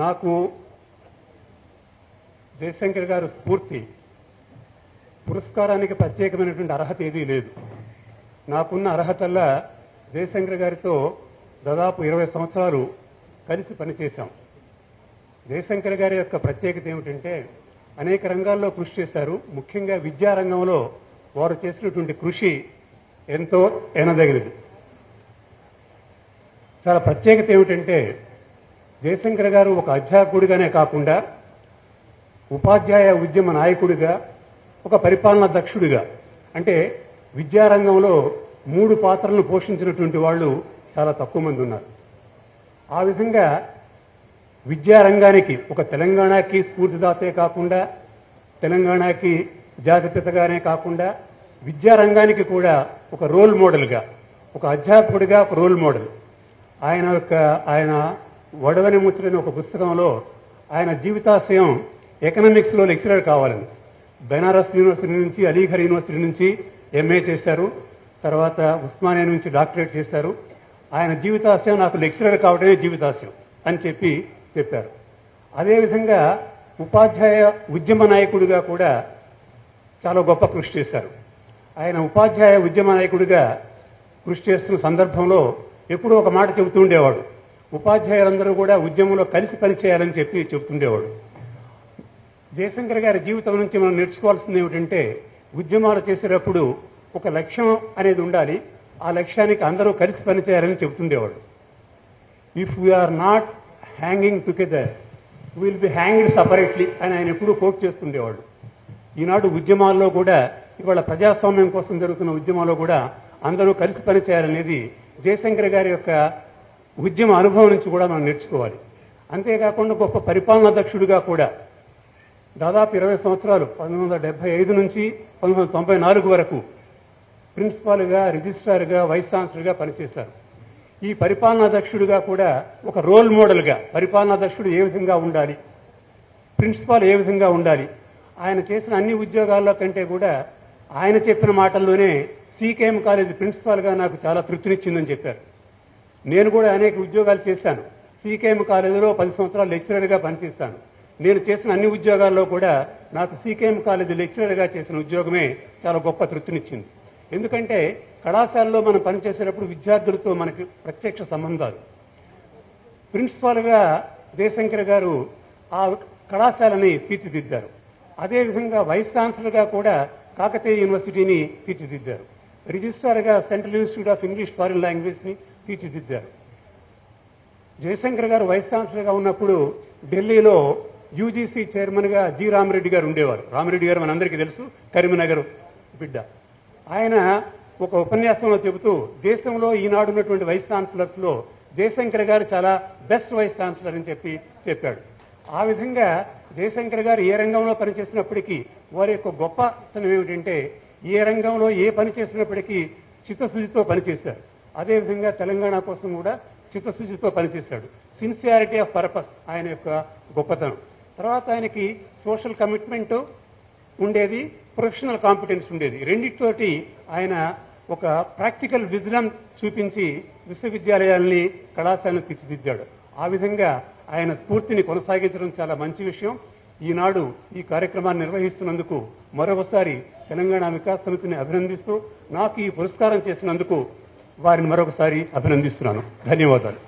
నాకు జయశంకర్ గారు స్ఫూర్తి. పురస్కారానికి ప్రత్యేకమైనటువంటి అర్హత ఏదీ లేదు. నాకున్న అర్హతల్లా జయశంకర్ గారితో దాదాపు 20 సంవత్సరాలు కలిసి పనిచేశాం. జయశంకర్ గారి యొక్క ప్రత్యేకత ఏమిటంటే అనేక రంగాల్లో కృషి చేశారు. ముఖ్యంగా విద్యారంగంలో వారు చేసినటువంటి కృషి ఎంతో ఎనదగినది. చాలా ప్రత్యేకత ఏమిటంటే జయశంకర్ గారు ఒక అధ్యాపకుడిగానే కాకుండా ఉపాధ్యాయ ఉద్యమ నాయకుడిగా, ఒక పరిపాలనా దక్షుడిగా, అంటే విద్యారంగంలో 3 పాత్రలను పోషించినటువంటి వాళ్ళు చాలా తక్కువ మంది ఉన్నారు. ఆ విధంగా విద్యారంగానికి ఒక తెలంగాణకి స్ఫూర్తిదాతే కాకుండా, తెలంగాణకి జాతిపితగానే కాకుండా, విద్యారంగానికి కూడా ఒక రోల్ మోడల్గా, ఒక అధ్యాపకుడిగా ఒక రోల్ మోడల్. ఆయన వడవని ముచ్చలని ఒక పుస్తకంలో ఆయన జీవితాశయం ఎకనామిక్స్లో లెక్చరర్ కావాలని. బెనారస్ యూనివర్సిటీ నుంచి, అలీఘర్ యూనివర్సిటీ నుంచి ఎంఏ చేశారు. తర్వాత ఉస్మానియా నుంచి డాక్టరేట్ చేశారు. ఆయన జీవితాశయం నాకు లెక్చరర్ కావడమే జీవితాశయం అని చెప్పారు. అదేవిధంగా ఉపాధ్యాయ ఉద్యమ నాయకుడిగా కూడా చాలా గొప్ప కృషి చేశారు. ఆయన ఉపాధ్యాయ ఉద్యమ నాయకుడిగా కృషి చేస్తున్న సందర్భంలో ఎప్పుడూ ఒక మాట చెబుతుండేవాడు. ఉపాధ్యాయులందరూ కూడా ఉద్యమంలో కలిసి పనిచేయాలని చెబుతుండేవాడు. జయశంకర్ గారి జీవితం నుంచి మనం నేర్చుకోవాల్సింది ఏమిటంటే ఉద్యమాలు చేసేటప్పుడు ఒక లక్ష్యం అనేది ఉండాలి. ఆ లక్ష్యానికి అందరూ కలిసి పనిచేయాలని చెబుతుండేవాడు. If we are not hanging together will be hanged separately అని ఆయన ఎప్పుడూ కోట్ చేస్తుండేవాడు. ఈనాడు ఉద్యమాల్లో కూడా, ఇవాళ ప్రజాస్వామ్యం కోసం జరుగుతున్న ఉద్యమాల్లో కూడా అందరూ కలిసి పనిచేయాలనేది జయశంకర్ గారి యొక్క ఉద్యమ అనుభవం నుంచి కూడా మనం నేర్చుకోవాలి. అంతేకాకుండా గొప్ప పరిపాలనా దక్షుడిగా కూడా దాదాపు 20 సంవత్సరాలు 1975 నుంచి 1994 వరకు ప్రిన్సిపాల్గా, రిజిస్ట్రార్గా, వైస్ ఛాన్సలర్గా పనిచేశారు. ఈ పరిపాలనా దక్షుడిగా కూడా ఒక రోల్ మోడల్గా పరిపాలనా దక్షుడు ఏ విధంగా ఉండాలి, ప్రిన్సిపాల్ ఏ విధంగా ఉండాలి, ఆయన చేసిన అన్ని ఉద్యోగాల్లో కంటే కూడా ఆయన చెప్పిన మాటల్లోనే సీకేఎం కాలేజీ ప్రిన్సిపాల్గా నాకు చాలా తృప్తినిచ్చిందని చెప్పారు. నేను కూడా అనేక ఉద్యోగాలు చేశాను. సీకేఎం కాలేజీలో 10 సంవత్సరాలు లెక్చరర్గా పనిచేస్తాను. నేను చేసిన అన్ని ఉద్యోగాల్లో కూడా నాకు సీకేఎం కాలేజీ లెక్చరర్గా చేసిన ఉద్యోగమే చాలా గొప్ప తృప్తినిచ్చింది. ఎందుకంటే కళాశాలలో మనం పనిచేసేటప్పుడు విద్యార్థులతో మనకి ప్రత్యక్ష సంబంధాలు. ప్రిన్సిపాల్గా జయశంకర్ గారు ఆ కళాశాలని తీర్చిదిద్దారు. అదేవిధంగా వైస్ ఛాన్సలర్గా కూడా కాకతీయ యూనివర్సిటీని తీర్చిదిద్దారు. రిజిస్ట్రార్గా central institute of English foreign లాంగ్వేజ్ని తీర్చిదిద్దారు. జయశంకర్ గారు వైస్ ఛాన్సలర్గా ఉన్నప్పుడు ఢిల్లీలో యూజీసీ చైర్మన్గా జి రామిరెడ్డి గారు ఉండేవారు. రామిరెడ్డి గారు మనందరికీ తెలుసు, కరీంనగర్ బిడ్డ. ఆయన ఒక ఉపన్యాసంలో చెబుతూ దేశంలో ఈనాడు ఉన్నటువంటి వైస్ ఛాన్సలర్స్లో జయశంకర్ గారు చాలా బెస్ట్ వైస్ ఛాన్సలర్ అని చెప్పాడు. ఆ విధంగా జయశంకర్ గారు ఏ రంగంలో పనిచేసినప్పటికీ వారి యొక్క గొప్పతనం ఏమిటంటే ఏ రంగంలో ఏ పని చేసినప్పటికీ చిత్తశుద్ధితో పనిచేశారు. అదేవిధంగా తెలంగాణ కోసం కూడా చిత్తశుద్ధితో పనిచేశాడు. సిన్సియారిటీ ఆఫ్ పర్పస్ ఆయన యొక్క గొప్పతనం. తర్వాత ఆయనకి సోషల్ కమిట్మెంట్ ఉండేది, ప్రొఫెషనల్ కాంపిటెన్స్ ఉండేది. రెండింటితోటి ఆయన ఒక ప్రాక్టికల్ విజన్ చూపించి విశ్వవిద్యాలయాల్ని, కళాశాలను తీర్చిదిద్దాడు. ఆ విధంగా ఆయన స్ఫూర్తిని కొనసాగించడం చాలా మంచి విషయం. ఈనాడు ఈ కార్యక్రమాన్ని నిర్వహిస్తున్నందుకు మరొకసారి తెలంగాణ వికాస్ సమితిని అభినందిస్తూ నాకు ఈ పురస్కారం చేసినందుకు వారిని మరొకసారి అభినందిస్తున్నాను. ధన్యవాదాలు.